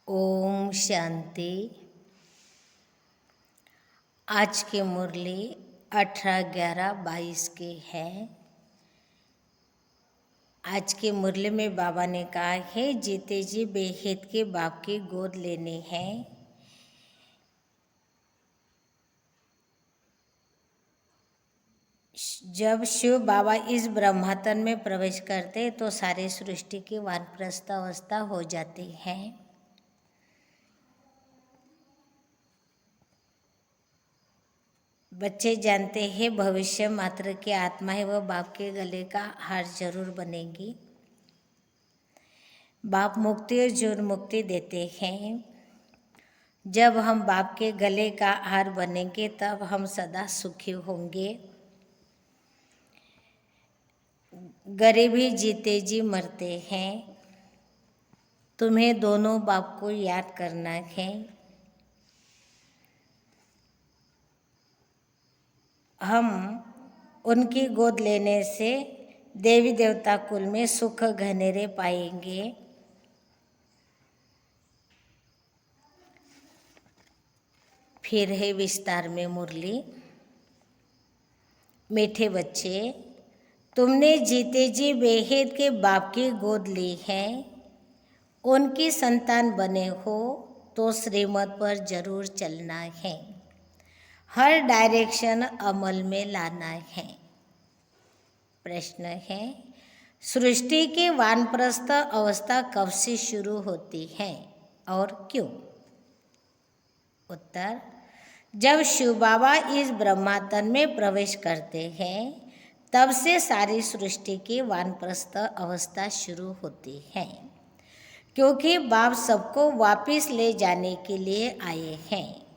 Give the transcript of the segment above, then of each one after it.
ओम शांति। आज की मुरली 18/11/22 की है। आज की मुरली में बाबा ने कहा है, जीते जी बेहित के बाप की गोद लेनी है। जब शिव बाबा इस ब्रह्मातन में प्रवेश करते तो सारी सृष्टि की वानप्रस्थ अवस्था हो जाती है। बच्चे जानते हैं भविष्य मात्र की आत्मा है, वह बाप के गले का हार जरूर बनेगी। बाप मुक्ति और जीवन मुक्ति देते हैं। जब हम बाप के गले का हार बनेंगे तब हम सदा सुखी होंगे। गरीबी जीते जी मरते हैं। तुम्हें दोनों बाप को याद करना है। हम उनकी गोद लेने से देवी देवता कुल में सुख घनेरे पाएंगे। फिर है विस्तार में मुरली। मीठे बच्चे, तुमने जीते जी बेहेद के बाप की गोद ली है। उनकी संतान बने हो तो श्रीमत पर जरूर चलना है। हर डायरेक्शन अमल में लाना है। प्रश्न है, सृष्टि की वानप्रस्थ अवस्था कब से शुरू होती है और क्यों? उत्तर, जब शिव बाबा इस ब्रह्मातन में प्रवेश करते हैं तब से सारी सृष्टि की वानप्रस्थ अवस्था शुरू होती है, क्योंकि बाप सबको वापस ले जाने के लिए आए हैं।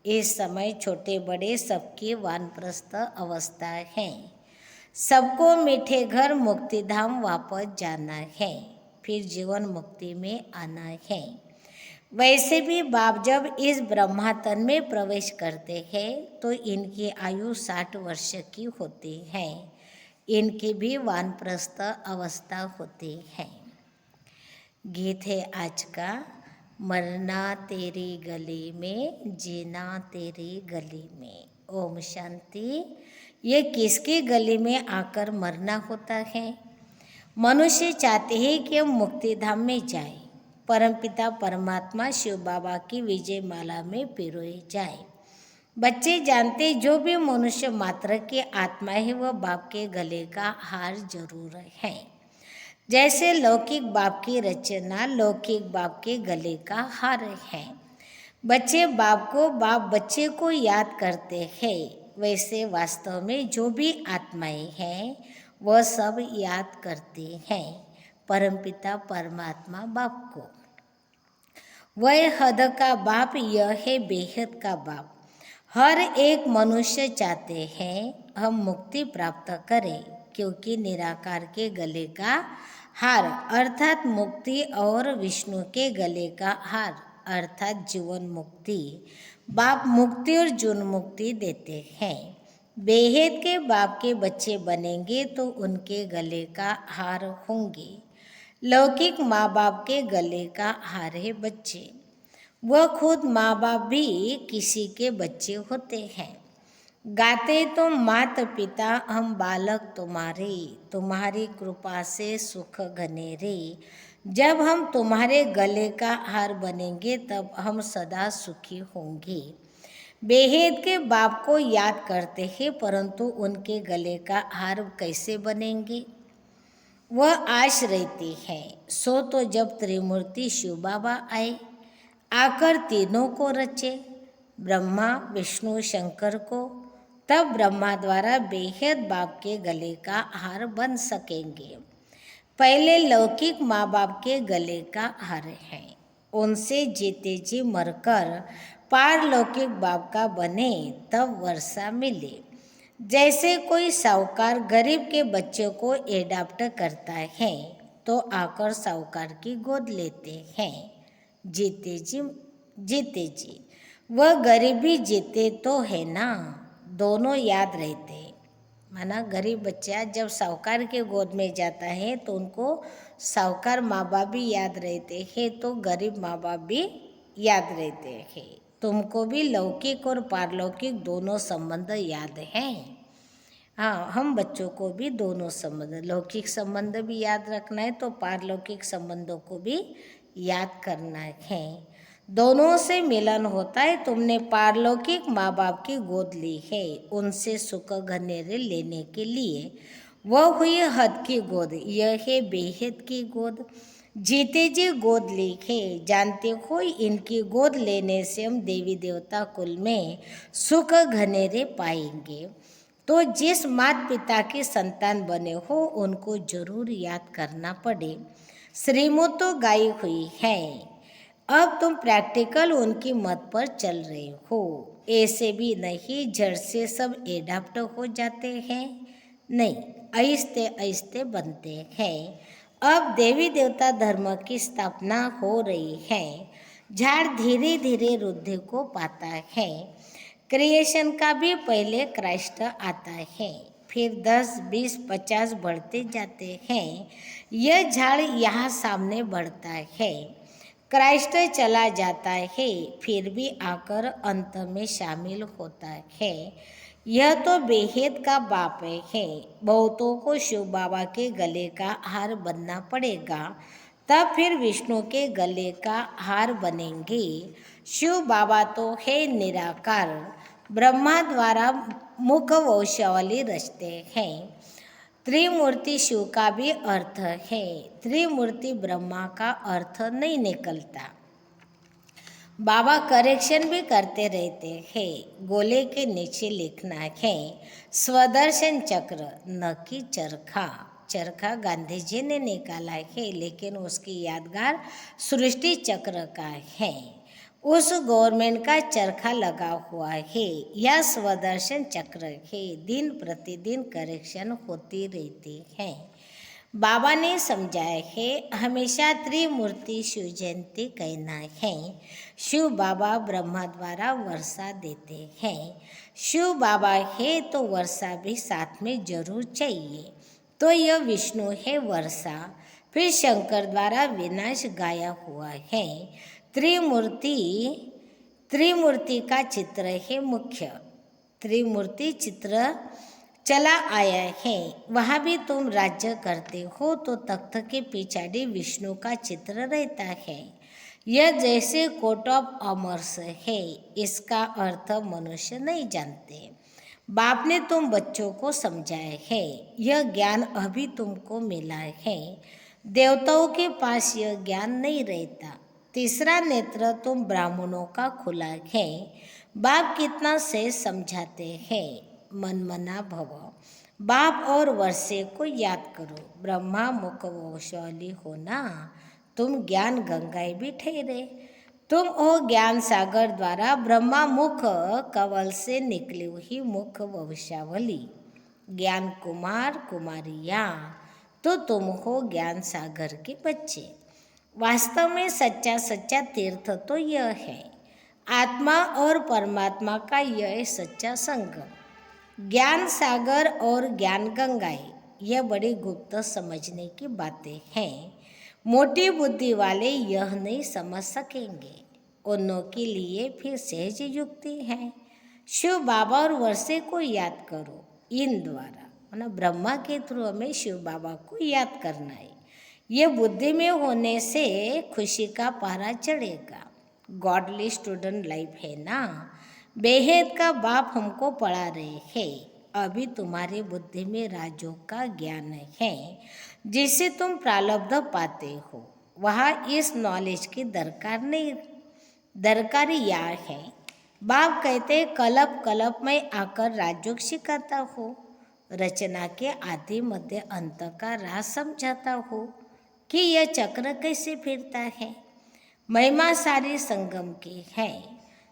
इस समय छोटे बड़े सबकी वानप्रस्थ अवस्था है। सबको मीठे घर मुक्तिधाम वापस जाना है, फिर जीवन मुक्ति में आना है। वैसे भी बाप जब इस ब्रह्मातन में प्रवेश करते हैं तो इनकी आयु 60 वर्ष की होती है। इनकी भी वानप्रस्थ अवस्था होती है। गीत है आज का, मरना तेरी गली में, जीना तेरी गली में। ओम शांति। ये किसकी गली में आकर मरना होता है? मनुष्य चाहते हैं कि हम मुक्तिधाम में जाए, परमपिता परमात्मा शिव बाबा की विजय माला में पिरोए जाए। बच्चे जानते, जो भी मनुष्य मात्र की आत्मा है वह बाप के गले का हार जरूर है। जैसे लौकिक बाप की रचना लौकिक बाप के गले का हार है। बच्चे बाप को, बाप बच्चे को याद करते हैं। वैसे वास्तव में जो भी आत्माएं हैं वह सब याद करते हैं परमपिता परमात्मा बाप को। वह हद का बाप, यह है बेहद का बाप। हर एक मनुष्य चाहते हैं हम मुक्ति प्राप्त करें, क्योंकि निराकार के गले का हार अर्थात मुक्ति और विष्णु के गले का हार अर्थात जीवन मुक्ति, बाप मुक्ति और जीवन मुक्ति देते हैं। बेहेद के बाप के बच्चे बनेंगे तो उनके गले का हार होंगे। लौकिक माँ बाप के गले का हार है बच्चे। वह खुद माँ बाप भी किसी के बच्चे होते हैं। गाते तो माता पिता हम बालक तुम्हारे, तुम्हारी कृपा से सुख घनेरे। जब हम तुम्हारे गले का हार बनेंगे तब हम सदा सुखी होंगे। बेहेद के बाप को याद करते हैं, परंतु उनके गले का हार कैसे बनेंगे? वह आश रहती है। सो तो जब त्रिमूर्ति शिव बाबा आए, आकर तीनों को रचे, ब्रह्मा विष्णु शंकर को, तब ब्रह्मा द्वारा बेहद बाप के गले का हार बन सकेंगे। पहले लौकिक माँ बाप के गले का हार है। उनसे जीते जी मरकर पारलौकिक बाप का बने तब वर्षा मिले। जैसे कोई साहूकार गरीब के बच्चे को एडाप्ट करता है तो आकर साहूकार की गोद लेते हैं। जीते जी वह गरीबी जीते तो है ना, दोनों याद रहते हैं। माना गरीब बच्चा जब साहूकार के गोद में जाता है तो उनको साहूकार माँ बाप भी याद रहते हैं, तो गरीब माँ बाप भी याद रहते हैं। तुमको भी लौकिक और पारलौकिक दोनों संबंध याद हैं। हाँ, हम बच्चों को भी दोनों संबंध, लौकिक संबंध भी याद रखना है तो पारलौकिक संबंधों को भी याद करना है। दोनों से मिलन होता है। तुमने पारलौकिक माँ बाप की गोद ली है उनसे सुख घनेरे लेने के लिए। वह हुई हद की गोद, यह है बेहद की गोद। जीते जी गोद ली है। जानते हो इनकी गोद लेने से हम देवी देवता कुल में सुख घनेरे पाएंगे। तो जिस माता पिता की संतान बने हो उनको जरूर याद करना पड़े। श्रीमत तो गाई हुई है। अब तुम प्रैक्टिकल उनकी मत पर चल रहे हो। ऐसे भी नहीं जड़ से सब एडाप्ट हो जाते हैं, नहीं, आहिस्ते आहिस्ते बनते हैं। अब देवी देवता धर्म की स्थापना हो रही है। झाड़ धीरे धीरे वृद्धि को पाता है। क्रिएशन का भी पहले क्राइस्ट आता है, फिर 10, 20, 50 बढ़ते जाते हैं। यह झाड़ यहाँ सामने बढ़ता है। क्राइस्ट चला जाता है, फिर भी आकर अंत में शामिल होता है। यह तो बेहद का बाप है। बहुतों को शिव बाबा के गले का हार बनना पड़ेगा, तब फिर विष्णु के गले का हार बनेंगे। शिव बाबा तो है निराकार, ब्रह्मा द्वारा मुख वंशावली रचते हैं। त्रिमूर्ति शिव का भी अर्थ है, त्रिमूर्ति ब्रह्मा का अर्थ नहीं निकलता। बाबा करेक्शन भी करते रहते हैं। गोले के नीचे लिखना है स्वदर्शन चक्र, न कि चरखा। चरखा गांधी जी ने निकाला है, लेकिन उसकी यादगार सृष्टि चक्र का है। उस गवर्नमेंट का चरखा लगा हुआ है या स्वदर्शन चक्र है। दिन प्रतिदिन करेक्शन होती रहती है। बाबा ने समझाया है, हमेशा त्रिमूर्ति शिव जयंती कहना है। शिव बाबा ब्रह्मा द्वारा वर्षा देते हैं। शिव बाबा है तो वर्षा भी साथ में जरूर चाहिए। तो यह विष्णु है वर्षा, फिर शंकर द्वारा विनाश गाया हुआ है। त्रिमूर्ति का चित्र है मुख्य। त्रिमूर्ति चित्र चला आया है। वहाँ भी तुम राज्य करते हो तो तख्त के पिछाड़ी विष्णु का चित्र रहता है। यह जैसे कोट ऑफ ऑमर्स है। इसका अर्थ मनुष्य नहीं जानते। बाप ने तुम बच्चों को समझाया है। यह ज्ञान अभी तुमको मिला है। देवताओं के पास यह ज्ञान नहीं रहता। तीसरा नेत्र तुम ब्राह्मणों का खुला है। बाप कितना से समझाते हैं, मन मना भव। बाप और वर्षे को याद करो। ब्रह्मा मुख वंशावली होना, तुम ज्ञान गंगाएं भी ठहरे। तुम हो ज्ञान सागर द्वारा ब्रह्मा मुख कवल से निकली हुई मुख वंशावली। ज्ञान कुमार कुमारियाँ, तो तुम हो ज्ञान सागर के बच्चे। वास्तव में सच्चा सच्चा तीर्थ तो यह है, आत्मा और परमात्मा का यह सच्चा संगम। ज्ञान सागर और ज्ञान गंगाएं, यह बड़ी गुप्त समझने की बातें हैं। मोटी बुद्धि वाले यह नहीं समझ सकेंगे। उन्हों के लिए फिर सहज युक्ति है। शिव बाबा और वर्षे को याद करो। इन द्वारा मतलब ब्रह्मा के थ्रू हमें शिव बाबा को याद करना है। ये बुद्धि में होने से खुशी का पहरा चढ़ेगा। गॉडली स्टूडेंट लाइफ है ना। बेहद का बाप हमको पढ़ा रहे हैं। अभी तुम्हारी बुद्धि में राजयोग का ज्ञान है, जिससे तुम प्रारब्ध पाते हो। वहाँ इस नॉलेज की दरकार नहीं, दरकारी यार है। बाप कहते कल्प कल्प में आकर राजयोग सिखाता हो, रचना के आदि मध्य अंत का राज समझाता हो कि यह चक्र कैसे फिरता है। महिमा सारी संगम की है।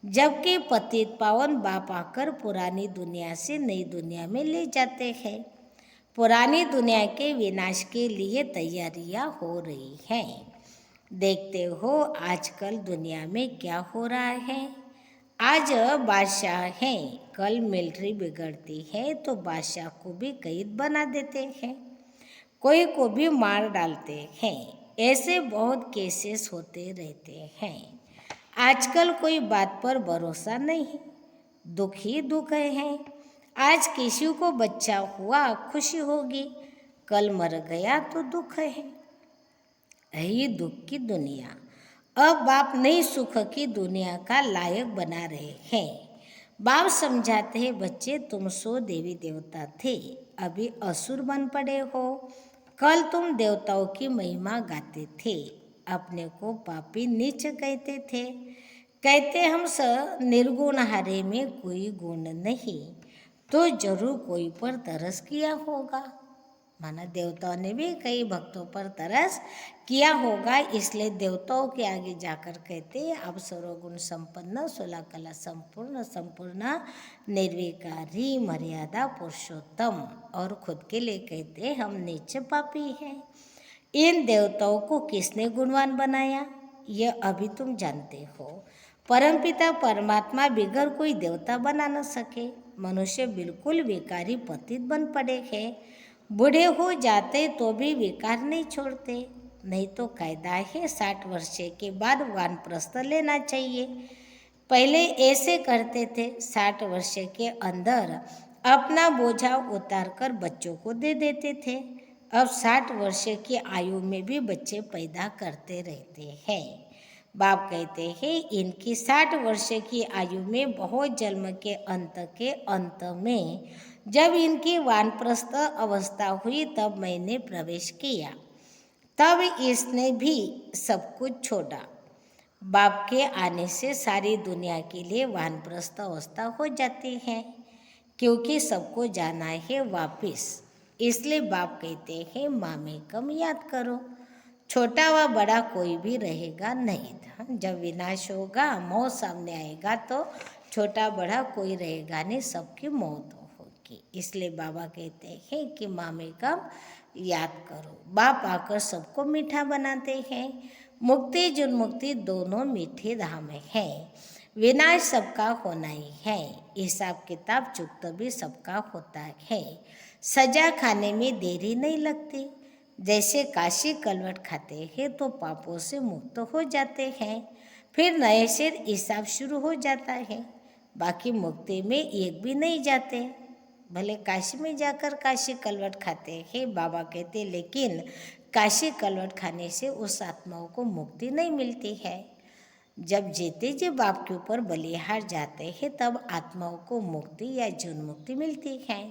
जबकि पतित पावन बाप आकर पुरानी दुनिया से नई दुनिया में ले जाते हैं। पुरानी दुनिया के विनाश के लिए तैयारियां हो रही हैं। देखते हो आजकल दुनिया में क्या हो रहा है। आज बादशाह हैं, कल मिलिट्री बिगड़ती है तो बादशाह को भी कैद बना देते हैं, कोई को भी मार डालते हैं। ऐसे बहुत केसेस होते रहते हैं। आजकल कोई बात पर भरोसा नहीं, दुख ही दुख है। आज किसी को बच्चा हुआ खुशी होगी, कल मर गया तो दुख है। यही दुख की दुनिया। अब बाप नई सुख की दुनिया का लायक बना रहे हैं। बाप समझाते हैं, बच्चे तुम सो देवी देवता थे, अभी असुर बन पड़े हो। कल तुम देवताओं की महिमा गाते थे, अपने को पापी नीच कहते थे। कहते हम निर्गुण हारे में कोई गुण नहीं, तो जरूर कोई पर तरस किया होगा। माना देवताओं ने भी कई भक्तों पर तरस किया होगा, इसलिए देवताओं के आगे जाकर कहते आप सर्वगुण संपन्न, 16 कला संपूर्ण, संपूर्ण निर्विकारी, मर्यादा पुरुषोत्तम, और खुद के लिए कहते हम नीच पापी हैं। इन देवताओं को किसने गुणवान बनाया, यह अभी तुम जानते हो। परमपिता परमात्मा बिगर कोई देवता बना न सके। मनुष्य बिल्कुल विकारी पतित बन पड़े हैं। बूढ़े हो जाते तो भी विकार नहीं छोड़ते। नहीं तो कायदा है 60 वर्ष के बाद वानप्रस्थ लेना चाहिए। पहले ऐसे करते थे, 60 वर्ष के अंदर अपना बोझा उतार कर बच्चों को दे देते थे। अब 60 वर्ष की आयु में भी बच्चे पैदा करते रहते हैं। बाप कहते हैं इनकी 60 वर्ष की आयु में बहुत जन्म के अंत में जब इनकी वानप्रस्थ अवस्था हुई तब मैंने प्रवेश किया, तब इसने भी सब कुछ छोड़ा। बाप के आने से सारी दुनिया के लिए वानप्रस्थ अवस्था हो जाती है, क्योंकि सबको जाना है वापिस। इसलिए बाप कहते हैं मामेकम याद करो। छोटा व बड़ा कोई भी रहेगा नहीं था। जब विनाश होगा, मौत सामने आएगा तो छोटा बड़ा कोई रहेगा नहीं, सबकी मौत होगी। इसलिए बाबा कहते हैं कि मामेकम याद करो। बाप आकर सबको मीठा बनाते हैं। मुक्ति जुन्मुक्ति दोनों मीठे धाम हैं। विनाश सबका होना ही है, हिसाब किताब चुक्त भी सबका होता है। सजा खाने में देरी नहीं लगती। जैसे काशी कलवट खाते हैं तो पापों से मुक्त हो जाते हैं, फिर नए से हिसाब शुरू हो जाता है। बाकी मुक्ति में एक भी नहीं जाते। भले काशी में जाकर काशी कलवट खाते हैं, बाबा कहते, लेकिन काशी कलवट खाने से उस आत्माओं को मुक्ति नहीं मिलती है। जब जीते जी बाप के ऊपर बलिहार जाते हैं तब आत्माओं को मुक्ति या जून मुक्ति मिलती है।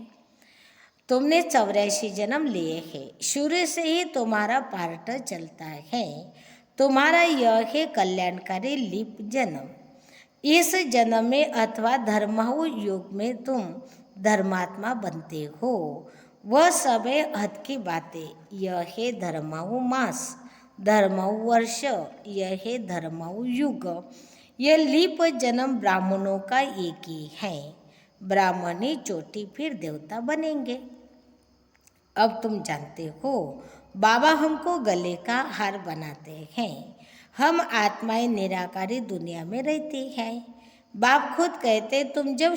तुमने 84 जन्म लिए हैं, शुरू से ही तुम्हारा पार्ट चलता है। तुम्हारा यह है कल्याणकारी लिप जन्म। इस जन्म में अथवा धर्माहु युग में तुम धर्मात्मा बनते हो। वह सब है हद की बातें। यह है धर्माहु मास, धर्माहु वर्ष, यह है धर्माहु युग। यह लिप जन्म ब्राह्मणों का एक ही है। ब्राह्मण ही चोटी फिर देवता बनेंगे। अब तुम जानते हो बाबा हमको गले का हार बनाते हैं। हम आत्माएं निराकारी दुनिया में रहती हैं। बाप खुद कहते तुम जब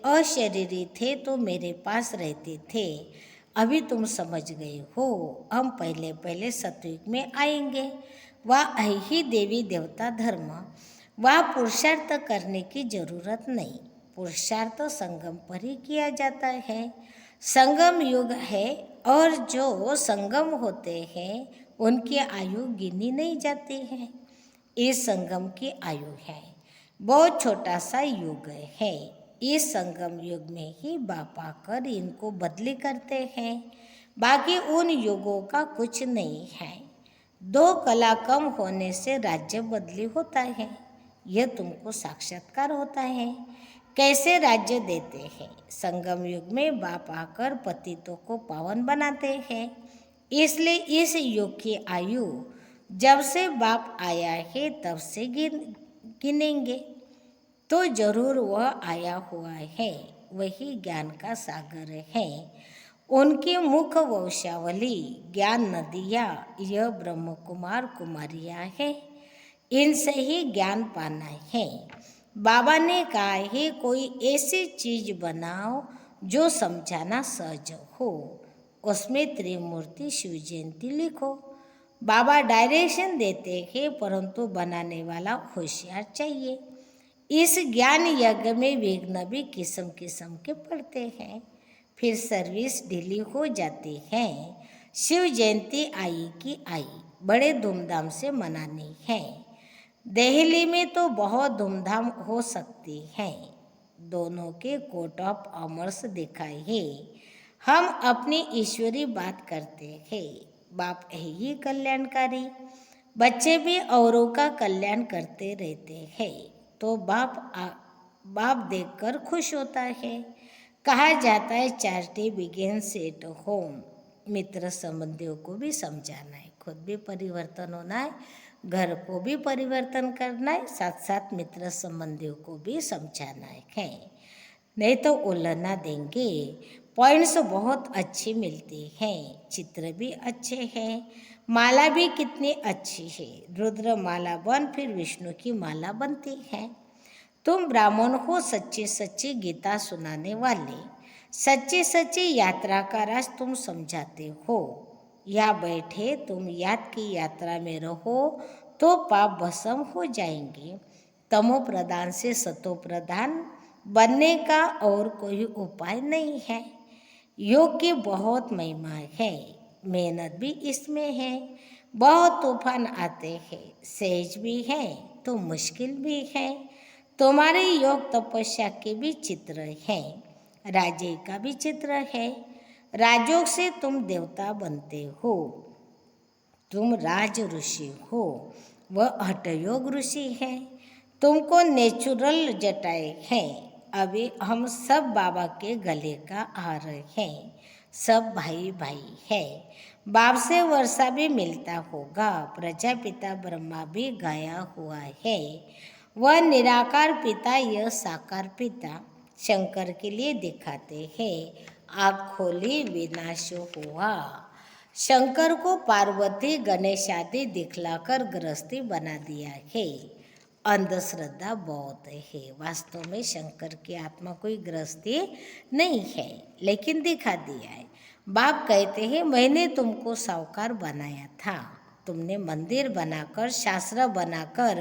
अशरीरी थे तो मेरे पास रहते थे। अभी तुम समझ गए हो। हम पहले पहले सतयुग में आएंगे। वह ही देवी देवता धर्म। वह पुरुषार्थ करने की जरूरत नहीं। पुरुषार्थ संगम पर ही किया जाता है। संगम युग है और जो संगम होते हैं उनकी आयु गिनी नहीं जाती है। इस संगम की आयु है, बहुत छोटा सा युग है। इस संगम युग में ही बाप आकर इनको बदली करते हैं। बाकी उन युगों का कुछ नहीं है। 2 कला कम होने से राज्य बदली होता है। यह तुमको साक्षात्कार होता है। कैसे राज्य देते हैं। संगम युग में बाप आकर पतितों को पावन बनाते हैं। इसलिए इस युग की आयु जब से बाप आया है तब से गिनेंगे तो जरूर वह आया हुआ है। वही ज्ञान का सागर है। उनकी मुख वंशावली ज्ञान नदियाँ यह ब्रह्म कुमार कुमारियाँ है। इनसे ही ज्ञान पाना है। बाबा ने कहा है कोई ऐसी चीज बनाओ जो समझाना सहज हो। उसमें त्रिमूर्ति शिव जयंती लिखो। बाबा डायरेक्शन देते हैं, परंतु बनाने वाला होशियार चाहिए। इस ज्ञान यज्ञ में विघ्न भी किस्म किस्म के पड़ते हैं, फिर सर्विस ढीली हो जाती है। शिव जयंती आई की आई, बड़े धूमधाम से मनानी है। दिल्ली में तो बहुत धूमधाम हो सकती है। दोनों के कोट ऑफ ऑमर्स दिखाए हैं। हम अपनी ईश्वरी बात करते हैं। बाप है ही कल्याणकारी। बच्चे भी औरों का कल्याण करते रहते हैं, तो बाप देखकर खुश होता है। कहा जाता है चैरिटी बिगिंस एट होम। मित्र संबंधियों को भी समझाना है, खुद भी परिवर्तन होना है, घर को भी परिवर्तन करना है, साथ साथ मित्र संबंधियों को भी समझाना है, नहीं तो उलझना देंगे। पॉइंट्स बहुत अच्छी मिलती हैं, चित्र भी अच्छे हैं, माला भी कितनी अच्छी है। रुद्र माला बन फिर विष्णु की माला बनती है। तुम ब्राह्मण हो, सच्ची सच्ची गीता सुनाने वाले, सच्ची सच्ची यात्रा का राज तुम समझाते हो। या बैठे तुम याद की यात्रा में रहो तो पाप भस्म हो जाएंगे। तमो प्रधान से सतो प्रधान बनने का और कोई उपाय नहीं है। योग की बहुत महिमा है, मेहनत भी इसमें है। बहुत तूफान आते हैं, सहज भी है तो मुश्किल भी है। तुम्हारे योग तपस्या के भी चित्र है, राजे का भी चित्र है। राजयोग से तुम देवता बनते हो, तुम राज ऋषि हो, वह हठयोग ऋषि है। तुमको नेचुरल जटाएं हैं। अभी हम सब बाबा के गले का हार हैं, सब भाई भाई है। बाप से वर्षा भी मिलता होगा, प्रजापिता ब्रह्मा भी गाया हुआ है। वह निराकार पिता, यह साकार पिता शंकर के लिए दिखाते हैं। आँख खोली विनाश हुआ। शंकर को पार्वती गणेश आदि दिखलाकर गृहस्थी बना दिया है। अंधश्रद्धा बहुत है। वास्तव में शंकर की आत्मा कोई गृहस्थी नहीं है, लेकिन दिखा दिया है। बाप कहते हैं मैंने तुमको साहूकार बनाया था, तुमने मंदिर बनाकर, शास्त्र बनाकर,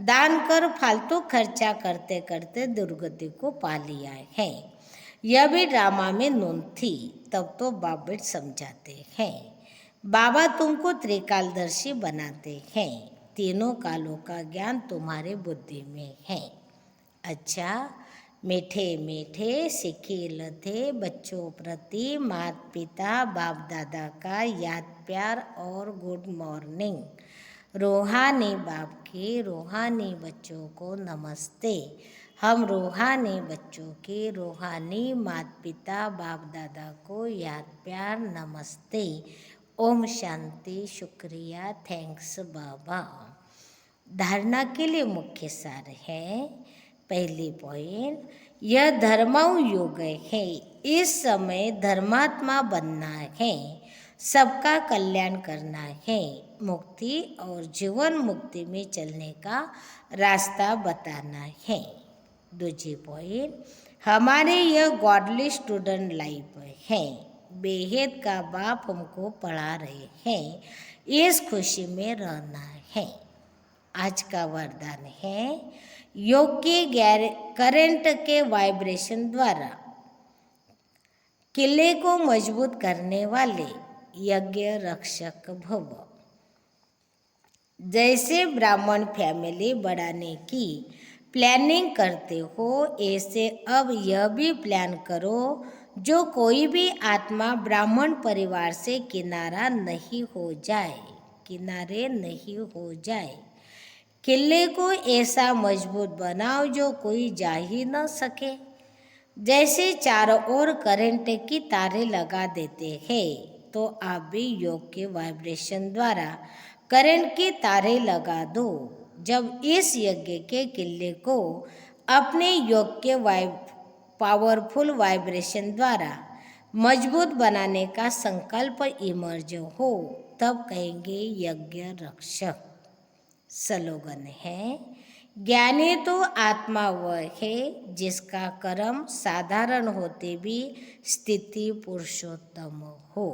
दान कर फालतू खर्चा करते करते दुर्गति को पा लिया है। यह भी ड्रामा में नून थी, तब तो बाप बेट समझाते हैं। बाबा तुमको त्रिकालदर्शी बनाते हैं, तीनों कालों का ज्ञान तुम्हारे बुद्धि में है। अच्छा, मीठे मीठे सिखिल थे बच्चों प्रति माता पिता बाप दादा का याद प्यार और गुड मॉर्निंग। रूहानी बाप के रूहानी बच्चों को नमस्ते। हम रूहानी बच्चों के रूहानी माता पिता बाप दादा को याद प्यार नमस्ते। ओम शांति, शुक्रिया, थैंक्स बाबा। धारणा के लिए मुख्य सार है। पहली पॉइंट, यह धर्मव युग है। इस समय धर्मात्मा बनना है, सबका कल्याण करना है, मुक्ति और जीवन मुक्ति में चलने का रास्ता बताना है। दूसरी पॉइंट, हमारे यह गॉडली स्टूडेंट लाइफ है। बेहद का बाप हमको पढ़ा रहे हैं, इस खुशी में रहना है। आज का वरदान है, योग के करंट के वाइब्रेशन द्वारा किले को मजबूत करने वाले यज्ञ रक्षक भव। जैसे ब्राह्मण फैमिली बढ़ाने की प्लानिंग करते हो, ऐसे अब यह भी प्लान करो जो कोई भी आत्मा ब्राह्मण परिवार से किनारे नहीं हो जाए। किले को ऐसा मजबूत बनाओ जो कोई जा ही न सके। जैसे चारों ओर करंट की तारें लगा देते हैं, तो आप भी योग के वाइब्रेशन द्वारा करंट की तारें लगा दो। जब इस यज्ञ के किले को अपने योग के पावरफुल वाइब्रेशन द्वारा मजबूत बनाने का संकल्प इमर्ज हो, तब कहेंगे यज्ञ रक्षक। स्लोगन है, ज्ञानी तो आत्मा वह है जिसका कर्म साधारण होते भी स्थिति पुरुषोत्तम हो।